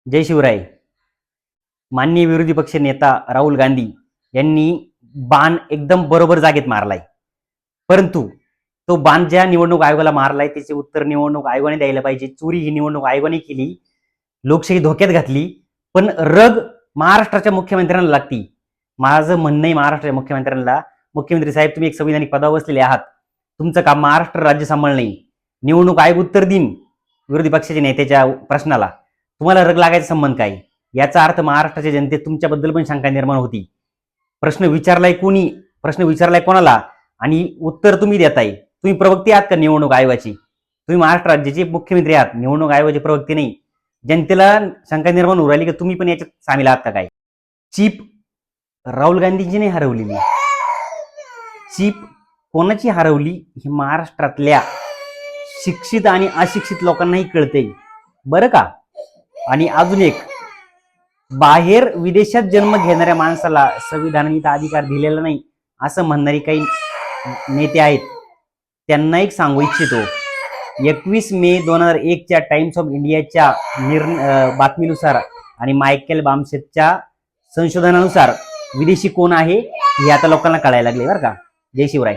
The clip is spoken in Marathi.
जय शिवराय. माननीय विरोधी पक्ष नेता राहुल गांधी यांनी बाण एकदम बरोबर जागेत मारलाय. परंतु तो बाण ज्या निवडणूक आयोगाला मारलाय त्याचे उत्तर निवडणूक आयोगाने द्यायला पाहिजे. चोरी ही निवडणूक आयोगाने केली, लोकशाही धोक्यात घातली, पण रग महाराष्ट्राच्या मुख्यमंत्र्यांना लागती. माझं म्हणणं आहे महाराष्ट्राच्या मुख्यमंत्र्यांना, मुख्यमंत्री साहेब तुम्ही एक संविधानिक पदावर बसलेले आहात, तुमचं काम महाराष्ट्र राज्य सांभाळणे. निवडणूक आयोग उत्तर देईन विरोधी पक्षाच्या नेत्याच्या प्रश्नाला, तुम्हाला रग लागायचा संबंध काय? याचा अर्थ महाराष्ट्राच्या जनतेत तुमच्याबद्दल पण शंका निर्माण होती. प्रश्न विचारलाय कोणी, प्रश्न विचारलाय कोणाला आणि उत्तर तुम्ही देताय. तुम्ही प्रवक्ते आहात का निवडणूक आयोगाची? तुम्ही महाराष्ट्र राज्याचे मुख्यमंत्री आहात, निवडणूक आयोगाचे प्रवक्ते नाही. जनतेला शंका निर्माण होऊ राहिली की तुम्ही पण याच्यात सामील आहात का? काय चीप राहुल गांधींची नाही हरवलेली, चीप कोणाची हरवली हे महाराष्ट्रातल्या शिक्षित आणि अशिक्षित लोकांनाही कळतंय बरं का. आणि अजून एक, बाहेर विदेशात जन्म घेणाऱ्या माणसाला संविधानाने अधिकार दिलेला नाही असं म्हणणारी काही नेते आहेत, त्यांना एक सांगू इच्छितो. 21 मे 2001च्या टाइम्स ऑफ इंडियाच्या बातमीनुसार आणि मायकेल बामसेटच्या संशोधनानुसार विदेशी कोण आहे हे आता लोकांना कळायला लागले बरं का. जय शिवराय.